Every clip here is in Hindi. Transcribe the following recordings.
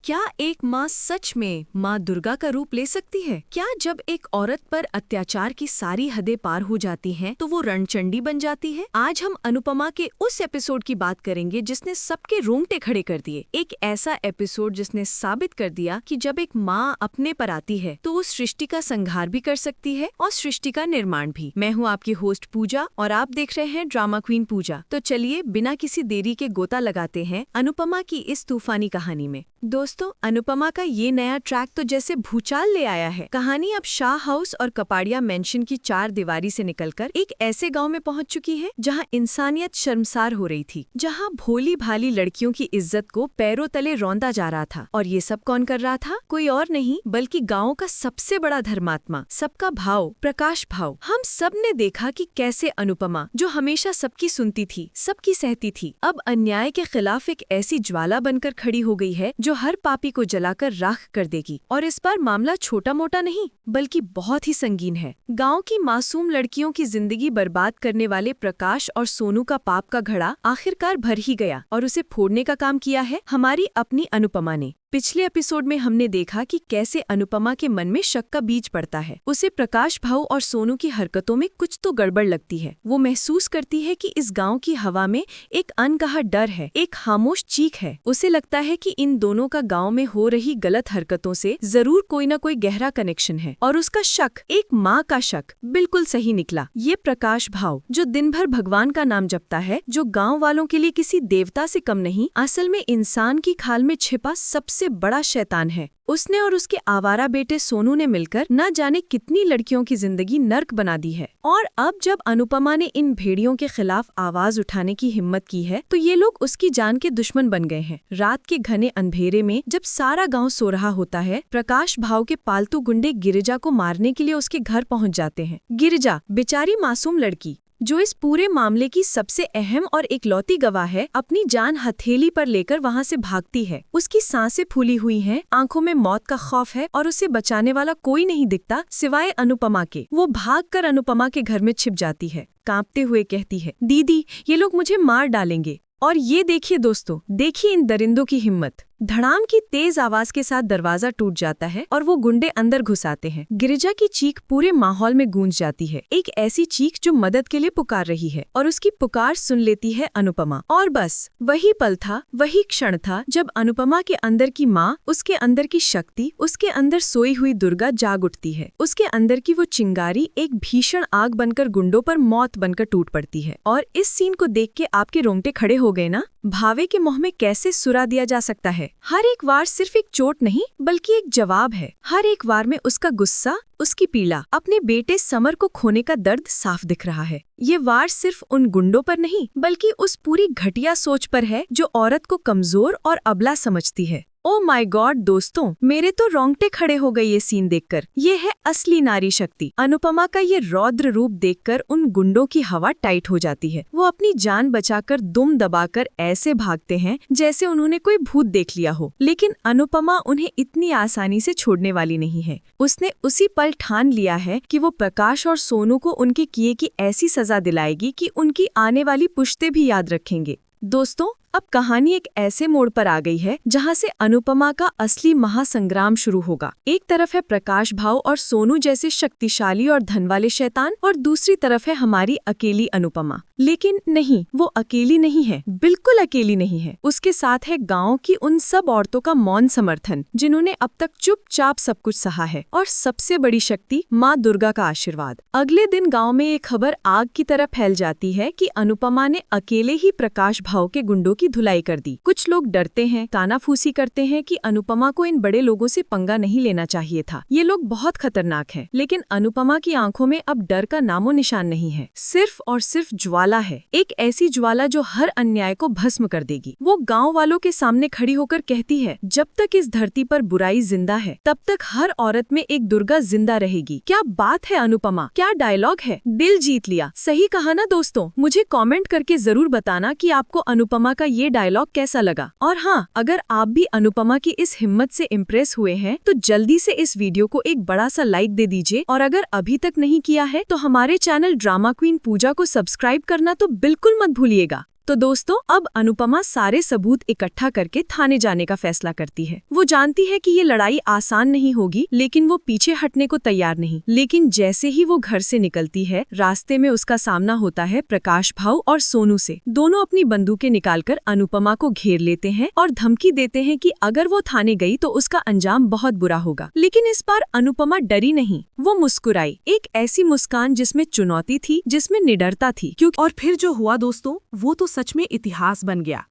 क्या एक माँ सच में माँ दुर्गा का रूप ले सकती है? क्या जब एक औरत पर अत्याचार की सारी हदें पार हो जाती हैं, तो वो रणचंडी बन जाती है? आज हम अनुपमा के उस एपिसोड की बात करेंगे जिसने सबके रोंगटे खड़े कर दिए। एक ऐसा एपिसोड जिसने साबित कर दिया कि जब एक माँ अपने पर आती है तो वो सृष्टि का संहार भी कर सकती है और सृष्टि का निर्माण भी। मैं हूँ आपकी होस्ट पूजा और आप देख रहे हैं ड्रामा क्वीन पूजा। तो चलिए बिना किसी देरी के गोता लगाते हैं अनुपमा की इस तूफानी कहानी में। दोस्तों, अनुपमा का ये नया ट्रैक तो जैसे भूचाल ले आया है। कहानी अब शाह हाउस और कपाड़िया मेंशन की चार दीवारी से निकलकर एक ऐसे गांव में पहुंच चुकी है जहां इंसानियत शर्मसार हो रही थी, जहां भोली भाली लड़कियों की इज्जत को पैरों तले रौंदा जा रहा था। और ये सब कौन कर रहा था? कोई और नहीं बल्कि गाँव का सबसे बड़ा धर्मात्मा, सबका भाव, प्रकाश भाव। हम सब ने देखा कि कैसे अनुपमा, जो हमेशा सबकी सुनती थी, सबकी सहती थी, अब अन्याय के खिलाफ एक ऐसी ज्वाला बनकर खड़ी हो गई है जो हर पापी को जलाकर राख कर देगी। और इस बार मामला छोटा मोटा नहीं बल्कि बहुत ही संगीन है। गांव की मासूम लड़कियों की जिंदगी बर्बाद करने वाले प्रकाश और सोनू का पाप का घड़ा आखिरकार भर ही गया और उसे फोड़ने का काम किया है हमारी अपनी अनुपमा ने। पिछले एपिसोड में हमने देखा कि कैसे अनुपमा के मन में शक का बीज पड़ता है। उसे प्रकाश भाऊ और सोनू की हरकतों में कुछ तो गड़बड़ लगती है। वो महसूस करती है कि इस गांव की हवा में एक अनकहा डर है, एक खामोश चीख है। उसे लगता है कि इन दोनों का गांव में हो रही गलत हरकतों से जरूर कोई न कोई गहरा कनेक्शन है। और उसका शक, एक माँ का शक, बिल्कुल सही निकला। ये प्रकाश भाव जो दिन भर भगवान का नाम जपता है, जो गाँव वालों के लिए किसी देवता से कम नहीं, असल में इंसान की खाल में छिपा सबसे बड़ा शैतान है। उसने और उसके आवारा बेटे सोनू ने मिलकर न जाने कितनी लड़कियों की जिंदगी नर्क बना दी है। और अब जब अनुपमा ने इन भेड़ियों के खिलाफ आवाज उठाने की हिम्मत की है तो ये लोग उसकी जान के दुश्मन बन गए हैं। रात के घने अंधेरे में जब सारा गांव सो रहा होता है, प्रकाश भाव के पालतू गुंडे गिरिजा को मारने के लिए उसके घर पहुंच जाते हैं। गिरिजा, बेचारी मासूम लड़की जो इस पूरे मामले की सबसे अहम और इकलौती गवाह है, अपनी जान हथेली पर लेकर वहां से भागती है। उसकी सांसें फूली हुई हैं, आंखों में मौत का खौफ है और उसे बचाने वाला कोई नहीं दिखता सिवाय अनुपमा के। वो भागकर अनुपमा के घर में छिप जाती है, कांपते हुए कहती है, दीदी ये लोग मुझे मार डालेंगे। और ये देखिए दोस्तों, देखिए इन दरिंदों की हिम्मत। धड़ाम की तेज आवाज के साथ दरवाजा टूट जाता है और वो गुंडे अंदर घुस आते हैं। गिरिजा की चीख पूरे माहौल में गूंज जाती है, एक ऐसी चीख जो मदद के लिए पुकार रही है। और उसकी पुकार सुन लेती है अनुपमा। और बस वही पल था, वही क्षण था जब अनुपमा के अंदर की माँ, उसके अंदर की शक्ति, उसके अंदर सोई हुई दुर्गा जाग उठती है। उसके अंदर की वो चिंगारी एक भीषण आग बनकर गुंडों पर मौत बनकर टूट पड़ती है। और इस सीन को देख के आपके रोंगटे खड़े हो गए ना? भावे के मुंह में कैसे सुरा दिया जा सकता है? हर एक वार सिर्फ एक चोट नहीं बल्कि एक जवाब है। हर एक वार में उसका गुस्सा, उसकी पीड़ा, अपने बेटे समर को खोने का दर्द साफ दिख रहा है। ये वार सिर्फ उन गुंडों पर नहीं बल्कि उस पूरी घटिया सोच पर है जो औरत को कमजोर और अबला समझती है। ओ माय गॉड दोस्तों, मेरे तो रोंगटे खड़े हो गए ये सीन देखकर। ये है असली नारी शक्ति। अनुपमा का ये रौद्र रूप देखकर उन गुंडों की हवा टाइट हो जाती है। वो अपनी जान बचाकर दुम दबाकर ऐसे भागते हैं जैसे उन्होंने कोई भूत देख लिया हो। लेकिन अनुपमा उन्हें इतनी आसानी से छोड़ने वाली नहीं है। उसने उसी पल ठान लिया है कि वो प्रकाश और सोनू को उनके किए की ऐसी सजा दिलाएगी कि उनकी आने वाली पुश्तें भी याद रखेंगे। दोस्तों, अब कहानी एक ऐसे मोड़ पर आ गई है जहां से अनुपमा का असली महासंग्राम शुरू होगा। एक तरफ है प्रकाश भाव और सोनू जैसे शक्तिशाली और धन वाले शैतान, और दूसरी तरफ है हमारी अकेली अनुपमा। लेकिन नहीं, वो अकेली नहीं है, बिल्कुल अकेली नहीं है। उसके साथ है गांव की उन सब औरतों का मौन समर्थन जिन्होंने अब तक चुपचाप सब कुछ सहा है, और सबसे बड़ी शक्ति माँ दुर्गा का आशीर्वाद। अगले दिन गाँव में एक खबर आग की तरह फैल जाती है कि अनुपमा ने अकेले ही प्रकाश भाव के गुंडों की धुलाई कर दी। कुछ लोग डरते हैं, कानाफूसी करते हैं कि अनुपमा को इन बड़े लोगों से पंगा नहीं लेना चाहिए था, ये लोग बहुत खतरनाक हैं। लेकिन अनुपमा की आंखों में अब डर का नामो निशान नहीं है, सिर्फ और सिर्फ ज्वाला है। एक ऐसी ज्वाला जो हर अन्याय को भस्म कर देगी। वो गाँव वालों के सामने खड़ी होकर कहती है, जब तक इस धरती पर बुराई जिंदा है तब तक हर औरत में एक दुर्गा जिंदा रहेगी। क्या बात है अनुपमा, क्या डायलॉग है, दिल जीत लिया। सही कहा ना दोस्तों? मुझे कमेंट करके जरूर बताना कि आपको अनुपमा का ये डायलॉग कैसा लगा। और हाँ, अगर आप भी अनुपमा की इस हिम्मत से इम्प्रेस हुए हैं तो जल्दी से इस वीडियो को एक बड़ा सा लाइक दे दीजिए। और अगर अभी तक नहीं किया है तो हमारे चैनल ड्रामा क्वीन पूजा को सब्सक्राइब करना तो बिल्कुल मत भूलिएगा। तो दोस्तों अब अनुपमा सारे सबूत इकट्ठा करके थाने जाने का फैसला करती है। वो जानती है कि ये लड़ाई आसान नहीं होगी, लेकिन वो पीछे हटने को तैयार नहीं। लेकिन जैसे ही वो घर से निकलती है, रास्ते में उसका सामना होता है प्रकाश भाऊ और सोनू से। दोनों अपनी बंदूकें निकालकर अनुपमा को घेर लेते हैं और धमकी देते हैं कि अगर वो थाने गई तो उसका अंजाम बहुत बुरा होगा। लेकिन इस बार अनुपमा डरी नहीं, वो मुस्कुराई, एक ऐसी मुस्कान जिसमें चुनौती थी, जिसमें निडरता थी। क्योंकि और फिर जो हुआ दोस्तों, वो तो सच में इतिहास बन गया।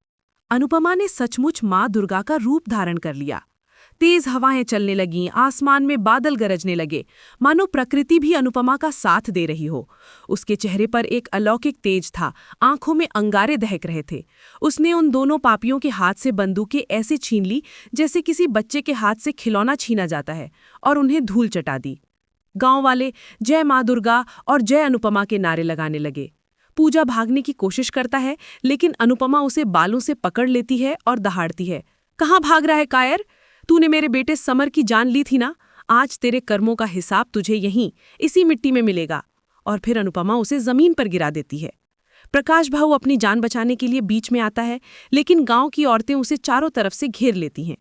अनुपमा ने सचमुच माँ दुर्गा का रूप धारण कर लिया। तेज हवाएं चलने लगीं, आसमान में बादल गरजने लगे, मानो प्रकृति भी अनुपमा का साथ दे रही हो। उसके चेहरे पर एक अलौकिक तेज था, आंखों में अंगारे दहक रहे थे। उसने उन दोनों पापियों के हाथ से बंदूकें ऐसे छीन ली जैसे किसी बच्चे के हाथ से खिलौना छीना जाता है, और उन्हें धूल चटा दी। गांव वाले जय माँ दुर्गा और जय अनुपमा के नारे लगाने लगे। पूजा भागने की कोशिश करता है, लेकिन अनुपमा उसे बालों से पकड़ लेती है और दहाड़ती है। कहाँ भाग रहा है कायर? तूने मेरे बेटे समर की जान ली थी ना, आज तेरे कर्मों का हिसाब तुझे यहीं इसी मिट्टी में मिलेगा। और फिर अनुपमा उसे जमीन पर गिरा देती है। प्रकाश भाऊ अपनी जान बचाने के लिए बीच में आता है, लेकिन गांव की औरतें उसे चारों तरफ से घेर लेती हैं।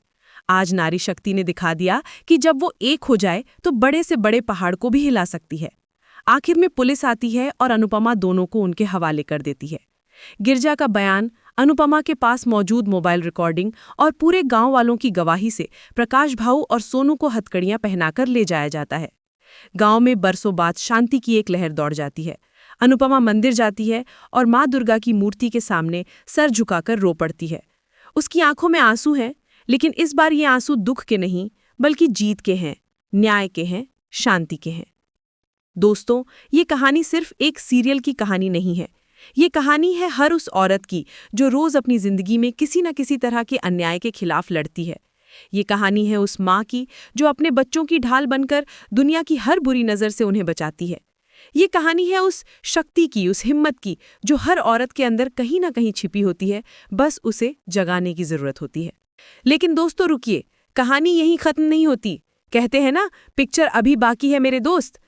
आज नारी शक्ति ने दिखा दिया कि जब वो एक हो जाए तो बड़े से बड़े पहाड़ को भी हिला सकती है। आखिर में पुलिस आती है और अनुपमा दोनों को उनके हवाले कर देती है। गिरजा का बयान, अनुपमा के पास मौजूद मोबाइल रिकॉर्डिंग और पूरे गांव वालों की गवाही से प्रकाश भाऊ और सोनू को हथकड़ियां पहनाकर ले जाया जाता है। गांव में बरसों बाद शांति की एक लहर दौड़ जाती है। अनुपमा मंदिर जाती है और माँ दुर्गा की मूर्ति के सामने सर झुकाकर रो पड़ती है। उसकी आंखों में आंसू हैं, लेकिन इस बार ये आंसू दुख के नहीं, बल्कि जीत के हैं, न्याय के हैं, शांति के हैं। दोस्तों, ये कहानी सिर्फ एक सीरियल की कहानी नहीं है। ये कहानी है हर उस औरत की जो रोज अपनी जिंदगी में किसी न किसी तरह के अन्याय के खिलाफ लड़ती है। ये कहानी है उस माँ की जो अपने बच्चों की ढाल बनकर दुनिया की हर बुरी नज़र से उन्हें बचाती है। ये कहानी है उस शक्ति की, उस हिम्मत की जो हर औरत के अंदर कहीं ना कहीं छिपी होती है, बस उसे जगाने की ज़रूरत होती है। लेकिन दोस्तों रुकिए, कहानी यहीं ख़त्म नहीं होती। कहते हैं ना, पिक्चर अभी बाकी है मेरे दोस्त।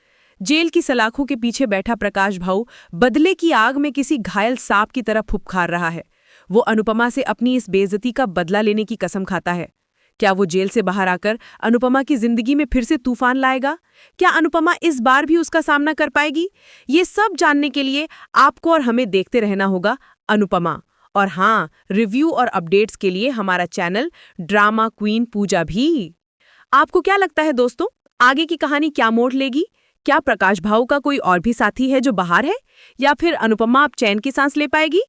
जेल की सलाखों के पीछे बैठा प्रकाश भाऊ बदले की आग में किसी घायल सांप की तरह फुफकार रहा है। वो अनुपमा से अपनी इस बेइज्जती का बदला लेने की कसम खाता है। क्या वो जेल से बाहर आकर अनुपमा की जिंदगी में फिर से तूफान लाएगा? क्या अनुपमा इस बार भी उसका सामना कर पाएगी? ये सब जानने के लिए आपको और हमें देखते रहना होगा अनुपमा। और हाँ, रिव्यू और अपडेट्स के लिए हमारा चैनल ड्रामा क्वीन पूजा भी। आपको क्या लगता है दोस्तों, आगे की कहानी क्या मोड़ लेगी? क्या प्रकाश भाऊ का कोई और भी साथी है जो बाहर है, या फिर अनुपमा अब चैन की सांस ले पाएगी?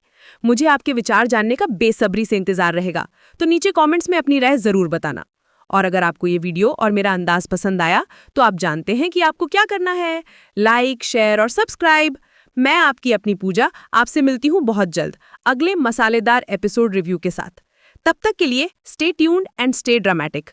मुझे आपके विचार जानने का बेसब्री से इंतजार रहेगा, तो नीचे कमेंट्स में अपनी राय जरूर बताना। और अगर आपको ये वीडियो और मेरा अंदाज पसंद आया तो आप जानते हैं कि आपको क्या करना है, लाइक, शेयर और सब्सक्राइब। मैं आपकी अपनी पूजा आपसे मिलती हूँ बहुत जल्द अगले मसालेदार एपिसोड रिव्यू के साथ। तब तक के लिए stay tuned and stay dramatic.